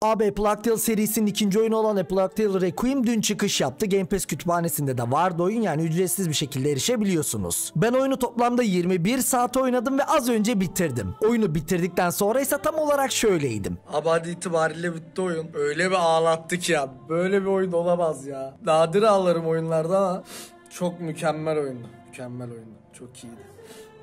Abi A Plague Tale serisinin ikinci oyunu olan A Plague Tale Requiem dün çıkış yaptı. Game Pass kütüphanesinde de vardı oyun, yani ücretsiz bir şekilde erişebiliyorsunuz. Ben oyunu toplamda 21 saat oynadım ve az önce bitirdim. Oyunu bitirdikten sonra ise tam olarak şöyleydim. Abi hadi itibariyle bitti oyun. Öyle bir ağlattık ya. Böyle bir oyun olamaz ya. Nadir ağlarım oyunlarda ama çok mükemmel oyundu. Mükemmel oyundu. Çok iyiydi.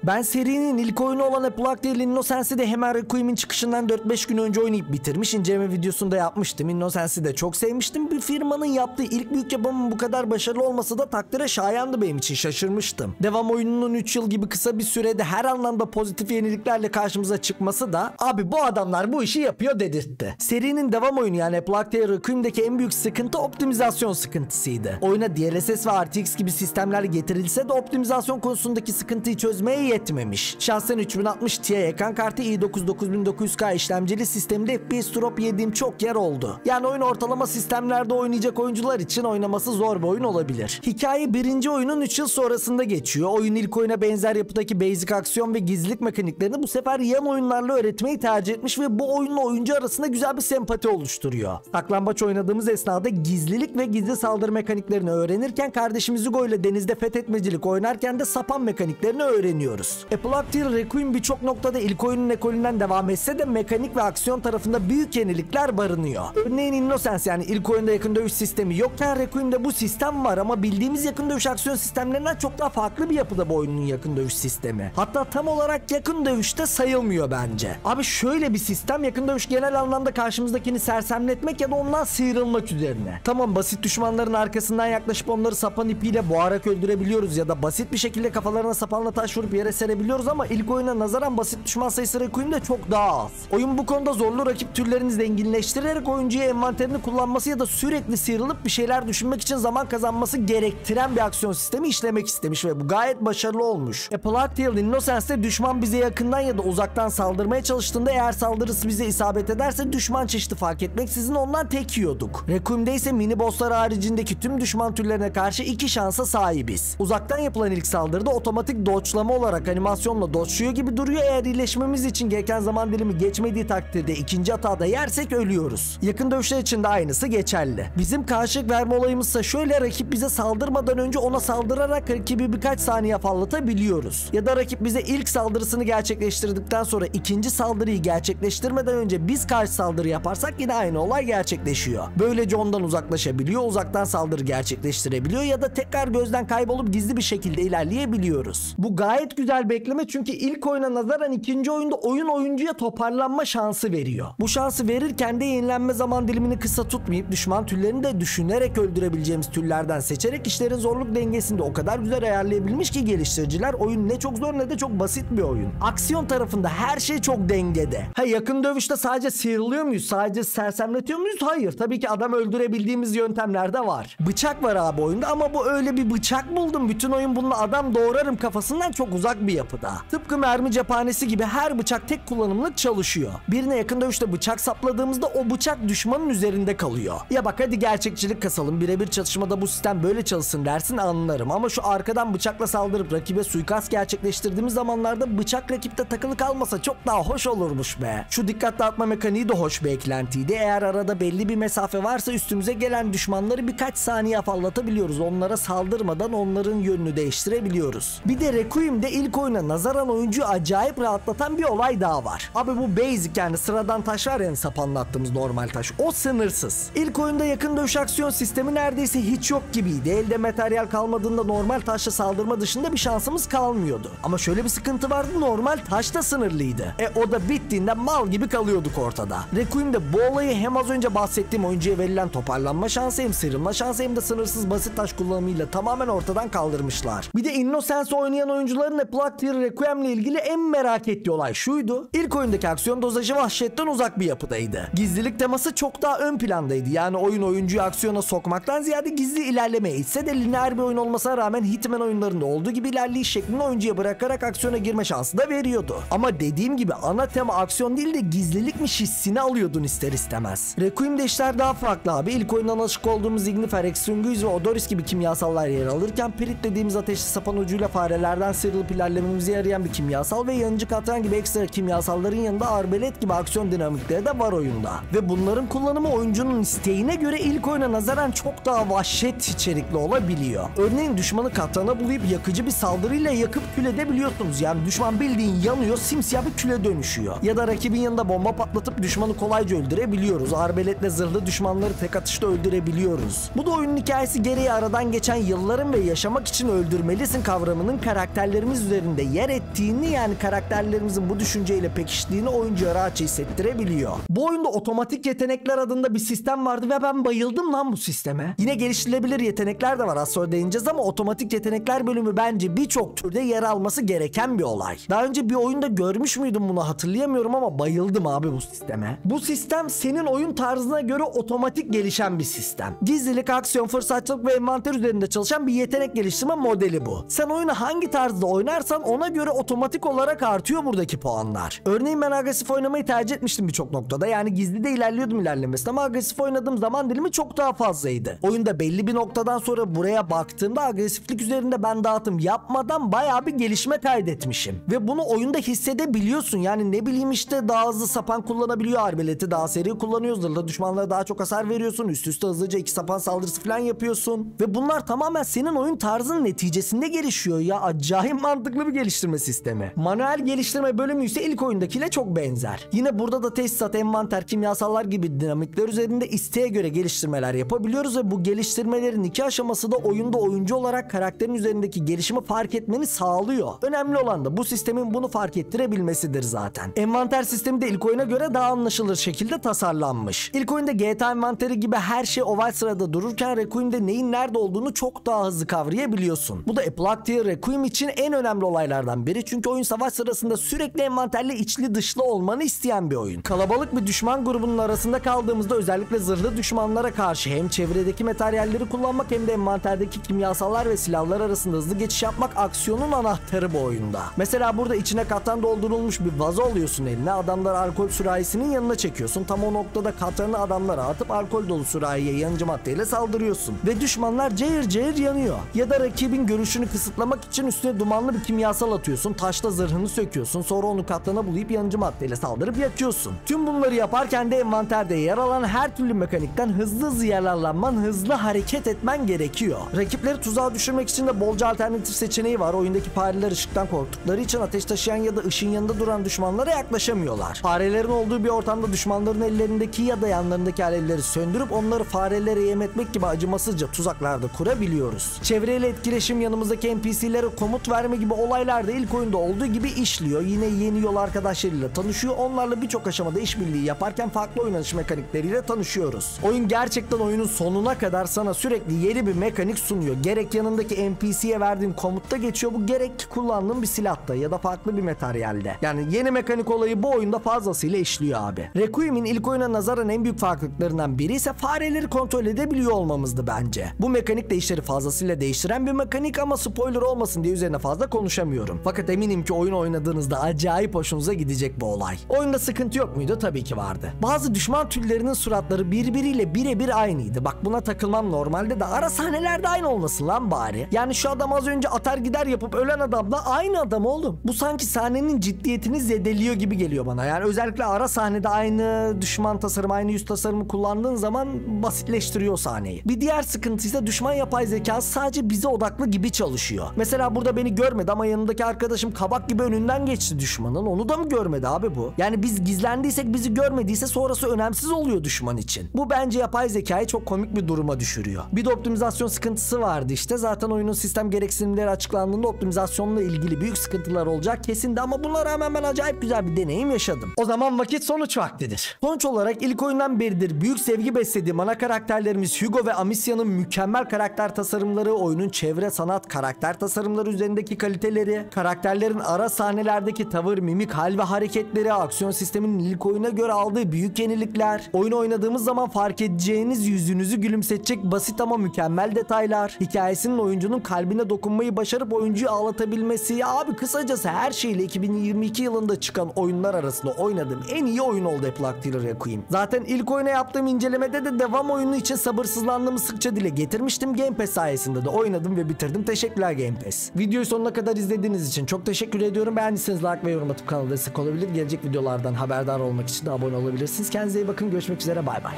Ben serinin ilk oyunu olan A Plague Tale Innocence'i de hemen Requiem'in çıkışından 4-5 gün önce oynayıp bitirmiş. İnceleme videosunda yapmıştım. Innocence'i de çok sevmiştim. Bir firmanın yaptığı ilk büyük yapımın bu kadar başarılı olması da takdire şayandı benim için. Şaşırmıştım. Devam oyununun 3 yıl gibi kısa bir sürede her anlamda pozitif yeniliklerle karşımıza çıkması da abi bu adamlar bu işi yapıyor dedirtti. Serinin devam oyunu yani A Plague Tale Requiem'deki en büyük sıkıntı optimizasyon sıkıntısıydı. Oyuna DLSS ve RTX gibi sistemler getirilse de optimizasyon konusundaki sıkıntıyı çözmeye yetmemiş. Şahsen 3060 Ti ekran kartı i9 9900K işlemcili sistemde FPS drop yediğim çok yer oldu. Yani oyun ortalama sistemlerde oynayacak oyuncular için oynaması zor bir oyun olabilir. Hikaye birinci oyunun 3 yıl sonrasında geçiyor. Oyun ilk oyuna benzer yapıdaki basic aksiyon ve gizlilik mekaniklerini bu sefer yan oyunlarla öğretmeyi tercih etmiş ve bu oyunla oyuncu arasında güzel bir sempati oluşturuyor. Saklambaç oynadığımız esnada gizlilik ve gizli saldırı mekaniklerini öğrenirken kardeşimiz Hugo ile denizde fethetmecilik oynarken de sapan mekaniklerini öğreniyoruz. A Plague Tale Requiem birçok noktada ilk oyunun ekolünden devam etse de mekanik ve aksiyon tarafında büyük yenilikler barınıyor. Örneğin Innocence yani ilk oyunda yakın dövüş sistemi yokken Requiem'de bu sistem var ama bildiğimiz yakın dövüş aksiyon sistemlerinden çok daha farklı bir yapıda bu oyunun yakın dövüş sistemi. Hatta tam olarak yakın dövüşte sayılmıyor bence. Abi şöyle bir sistem, yakın dövüş genel anlamda karşımızdakini sersemletmek ya da ondan sıyrılmak üzerine. Tamam, basit düşmanların arkasından yaklaşıp onları sapan ipiyle boğarak öldürebiliyoruz ya da basit bir şekilde kafalarına sapanla taş vurup yere serebiliyoruz ama ilk oyuna nazaran basit düşman sayısı Requiem'de çok daha az. Oyun bu konuda zorlu rakip türlerini zenginleştirerek oyuncuya envanterini kullanması ya da sürekli sıyrılıp bir şeyler düşünmek için zaman kazanması gerektiren bir aksiyon sistemi işlemek istemiş ve bu gayet başarılı olmuş. A Plague Tale Innocence'de düşman bize yakından ya da uzaktan saldırmaya çalıştığında eğer saldırısı bize isabet ederse düşman çeşidi fark etmeksizin ondan tek yiyorduk. Requiem'de ise mini bosslar haricindeki tüm düşman türlerine karşı 2 şansa sahibiz. Uzaktan yapılan ilk saldırıda otomatik dodge'lama olarak animasyonla dodge'luyor gibi duruyor. Eğer iyileşmemiz için gereken zaman dilimi geçmediği takdirde ikinci hatada yersek ölüyoruz. Yakın dövüşler için de aynısı geçerli. Bizim karşılık verme olayımızsa şöyle: rakip bize saldırmadan önce ona saldırarak rakibi birkaç saniye afallatabiliyoruz. Ya da rakip bize ilk saldırısını gerçekleştirdikten sonra ikinci saldırıyı gerçekleştirmeden önce biz karşı saldırı yaparsak yine aynı olay gerçekleşiyor. Böylece ondan uzaklaşabiliyor, uzaktan saldırı gerçekleştirebiliyor ya da tekrar gözden kaybolup gizli bir şekilde ilerleyebiliyoruz. Bu gayet güzel bekleme çünkü ilk oyuna nazaran ikinci oyunda oyun oyuncuya toparlanma şansı veriyor. Bu şansı verirken de yenilenme zaman dilimini kısa tutmayıp düşman türlerini de düşünerek öldürebileceğimiz türlerden seçerek işlerin zorluk dengesini de o kadar güzel ayarlayabilmiş ki geliştiriciler, oyun ne çok zor ne de çok basit bir oyun. Aksiyon tarafında her şey çok dengede. Yakın dövüşte sadece sıyrılıyor muyuz? Sadece sersemletiyor muyuz? Hayır. Tabii ki adam öldürebildiğimiz yöntemler de var. Bıçak var abi oyunda ama bu öyle bir bıçak buldum. Bütün oyun bununla adam doğrarım kafasından çok uzak bir yapıda. Tıpkı mermi cephanesi gibi her bıçak tek kullanımlık çalışıyor. Birine yakın dövüşte bıçak sapladığımızda o bıçak düşmanın üzerinde kalıyor. Ya bak hadi gerçekçilik kasalım. Birebir çatışmada bu sistem böyle çalışsın dersin, anlarım. Ama şu arkadan bıçakla saldırıp rakibe suikast gerçekleştirdiğimiz zamanlarda bıçak rakipte takılı kalmasa çok daha hoş olurmuş be. Şu dikkat dağıtma mekaniği de hoş bir eklentiydi. Eğer arada belli bir mesafe varsa üstümüze gelen düşmanları birkaç saniye afallatabiliyoruz. Onlara saldırmadan onların yönünü değiştirebiliyoruz. Bir de Requiem'de ilk oyuna nazaran oyuncuyu acayip rahatlatan bir olay daha var. Abi bu basic yani sıradan taş var yani sapanla attığımız normal taş. O sınırsız. İlk oyunda yakın dövüş aksiyon sistemi neredeyse hiç yok gibiydi. Elde materyal kalmadığında normal taşla saldırma dışında bir şansımız kalmıyordu. Ama şöyle bir sıkıntı vardı, normal taş da sınırlıydı. O da bittiğinde mal gibi kalıyorduk ortada. Requiem'de bu olayı hem az önce bahsettiğim oyuncuya verilen toparlanma şansı hem sıyrılma şansı hem de sınırsız basit taş kullanımıyla tamamen ortadan kaldırmışlar. Bir de Innocence oynayan oyuncuların A Plague Tale Requiem'le ilgili en merak ettiği olay şuydu: İlk oyundaki aksiyon dozajı vahşetten uzak bir yapıdaydı. Gizlilik teması çok daha ön plandaydı. Yani oyun oyuncuyu aksiyona sokmaktan ziyade gizli ilerlemeye itse de lineer bir oyun olmasına rağmen Hitman oyunlarında olduğu gibi ilerleyiş şeklini oyuncuya bırakarak aksiyona girme şansı da veriyordu. Ama dediğim gibi ana tema aksiyon değil de gizlilikmiş hissini alıyordun ister istemez. Requiem'de işler daha farklı abi. İlk oyundan alışık olduğumuz Ignifer, Extinguish ve Odoris gibi kimyasallar yer alırken Pirit dediğimiz ateşli sapan ucuyla farelerden sıyrılıp ilerlememize yarayan bir kimyasal ve yanıcı katran gibi ekstra kimyasalların yanında arbelet gibi aksiyon dinamikleri de var oyunda. Ve bunların kullanımı oyuncunun isteğine göre ilk oyuna nazaran çok daha vahşet içerikli olabiliyor. Örneğin düşmanı katrana bulayıp yakıcı bir saldırıyla yakıp kül edebiliyorsunuz. Yani düşman bildiğin yanıyor, simsiyah bir küle dönüşüyor. Ya da rakibin yanında bomba patlatıp düşmanı kolayca öldürebiliyoruz. Arbeletle zırhlı düşmanları tek atışta öldürebiliyoruz. Bu da oyunun hikayesi gereği aradan geçen yılların ve yaşamak için öldürmelisin kavramının karakterlerimiz üzerinde yer ettiğini, yani karakterlerimizin bu düşünceyle pekiştiğini oyuncuya rahatça hissettirebiliyor. Bu oyunda otomatik yetenekler adında bir sistem vardı ve ben bayıldım lan bu sisteme. Yine geliştirilebilir yetenekler de var, az sonra değineceğiz, ama otomatik yetenekler bölümü bence birçok türde yer alması gereken bir olay. Daha önce bir oyunda görmüş müydüm bunu hatırlayamıyorum ama bayıldım abi bu sisteme. Bu sistem senin oyun tarzına göre otomatik gelişen bir sistem. Gizlilik, aksiyon, fırsatçılık ve envanter üzerinde çalışan bir yetenek geliştirme modeli bu. Sen oyunu hangi tarzda oynarsan ona göre otomatik olarak artıyor buradaki puanlar. Örneğin ben agresif oynamayı tercih etmiştim birçok noktada. Yani gizli de ilerliyordum ilerlemesine ama agresif oynadığım zaman dilimi çok daha fazlaydı. Oyunda belli bir noktadan sonra buraya baktığımda agresiflik üzerinde ben dağıtım yapmadan bayağı bir gelişme kaydetmişim. Ve bunu oyunda hissedebiliyorsun. Yani ne bileyim işte daha hızlı sapan kullanabiliyor, arbeleti daha seri kullanıyoruz, zırhlı düşmanlara daha çok hasar veriyorsun, üst üste hızlıca 2 sapan saldırısı falan yapıyorsun. Ve bunlar tamamen senin oyun tarzının neticesinde gelişiyor ya. Acayip mantıklı bir geliştirme sistemi. Manuel geliştirme bölümü ise ilk oyundakiyle çok benzer. Yine burada da tesisat, envanter, kimyasallar gibi dinamikler üzerinde isteğe göre geliştirmeler yapabiliyoruz ve bu geliştirmelerin iki aşaması da oyunda oyuncu olarak karakterin üzerindeki gelişimi fark etmeni sağlıyor. Önemli olan da bu sistemin bunu fark ettirebilmesidir zaten. Envanter sistemi de ilk oyuna göre daha anlaşılır şekilde tasarlanmış. İlk oyunda GTA envanteri gibi her şey oval sırada dururken Requiem'de neyin nerede olduğunu çok daha hızlı kavrayabiliyorsun. Bu da A Plague Tale Requiem için en önemli olaylardan biri, çünkü oyun savaş sırasında sürekli envanterle içli dışlı olmanı isteyen bir oyun. Kalabalık bir düşman grubunun arasında kaldığımızda özellikle zırhlı düşmanlara karşı hem çevredeki materyalleri kullanmak hem de envanterdeki kimyasallar ve silahlar arasında hızlı geçiş yapmak aksiyonun anahtarı bu oyunda. Mesela burada içine katran doldurulmuş bir vazo alıyorsun eline, adamlar alkol sürahisinin yanına çekiyorsun. Tam o noktada katranı adamlara atıp alkol dolu sürahiye yanıcı maddeyle saldırıyorsun. Ve düşmanlar cayır cayır yanıyor. Ya da rakibin görüşünü kısıtlamak için üstüne dumanlı bir kimyasal atıyorsun. Taşla zırhını söküyorsun. Sonra onu katrana bulayıp yanıcı maddeyle saldırıp yakıyorsun. Tüm bunları yaparken de envanterde yer alan her türlü mekanikten hızlı yararlanman, hızlı hareket etmen gerekiyor. Rakipleri tuzağa düşürmek için de bolca alternatif seçeneği var. Oyundaki fareler ışıktan korktukları için ateş taşıyan ya da ışın yanında duran düşmanlara yaklaşamıyorlar. Farelerin olduğu bir ortamda düşmanların ellerindeki ya da yanlarındaki alevleri söndürüp onları farelere yem etmek gibi acımasızca tuzaklarda kurabiliyoruz. Çevreyle etkileşim, yanımızdaki NPC'lere komut verme gibi olaylar da ilk oyunda olduğu gibi işliyor. Yine yeni yol arkadaşlarıyla tanışıyor. Onlarla birçok aşamada işbirliği yaparken farklı oynanış mekanikleriyle tanışıyoruz. Oyun gerçekten oyunun sonuna kadar sana sürekli yeni bir mekanik sunuyor. Gerek yanındaki NPC'ye verdiğin komutta geçiyor bu, gerek kullandığın bir silahta ya da farklı bir materyalde. Yani yeni mekanik olayı bu oyunda fazlasıyla işliyor abi. Requiem'in ilk oyuna nazaran en büyük farklılıklarından biri ise fareleri kontrol edebiliyor olmamızdı bence. Bu mekanik de işleri fazlasıyla değiştiren bir mekanik ama spoiler olmasın diye üzerine fazla konuşamıyorum. Fakat eminim ki oyun oynadığınızda acayip hoşunuza gidecek bu olay. Oyunda sıkıntı yok muydu? Tabii ki vardı. Bazı düşman türlerinin suratları birbiriyle birebir aynıydı. Bak buna takılmam normalde de ara sahnelerde aynı olmasın lan bari. Yani şu adam az önce atar gider yapıp ölen adamla aynı adam oğlum. Bu sanki sahnenin ciddiyetini zedeliyor gibi geliyor bana. Yani özellikle ara sahnede aynı düşman tasarımı, aynı yüz tasarımı kullandığın zaman basitleştiriyor sahneyi. Bir diğer sıkıntı ise düşman yapay zekası sadece bize odaklı gibi çalışıyor. Mesela burada beni görmedi ama yanındaki arkadaşım kabak gibi önünden geçti düşmanın. Onu da mı görmedi abi bu? Yani biz gizlendiysek bizi görmediyse sonrası önemsiz oluyor düşman için. Bu bence yapay zekayı çok komik bir duruma düşürüyor. Bir de optimizasyon sıkıntısı vardı işte. Zaten oyunun sistem gereksinimleri açıklandığında optimizasyonla ilgili büyük sıkıntılar olacak kesindi ama buna rağmen ben acayip güzel bir deneyim yaşadım. O zaman vakit sonuç vaktidir. Sonuç olarak ilk oyundan beridir büyük sevgi beslediğim ana karakterlerimiz Hugo ve Amicia'nın mükemmel karakter tasarımları, oyunun çevre, sanat, karakter tasarımları üzerindeki kaliteleri, karakterlerin ara sahnelerdeki tavır, mimik, hal ve hareketleri, aksiyon sisteminin ilk oyuna göre aldığı büyük yenilikler, oyunu oynadığımız zaman fark edeceğiniz yüzünüzü gülümsetecek basit ama mükemmel detaylar, hikayesinin oyuncunun kalbine dokunmayı başarıp oyuncuyu ağlatabilmesi, ya abi kısacası her şeyle 2022 yılında çıkan oyunlar arasında oynadığım en iyi oyun oldu A Plague Tale Requiem. Zaten ilk oyuna yaptığım incelemede de devam oyunu için sabırsızlandığımı sıkça dile getirmiştim. Game Pass sayesinde de oynadım ve bitirdim. Teşekkürler Game Pass. Videoyu sonuna kadar kadar izlediğiniz için çok teşekkür ediyorum. Beğendiyseniz like ve yorum atıp kanala destek olabilir. Gelecek videolardan haberdar olmak için de abone olabilirsiniz. Kendinize iyi bakın. Görüşmek üzere. Bay bay.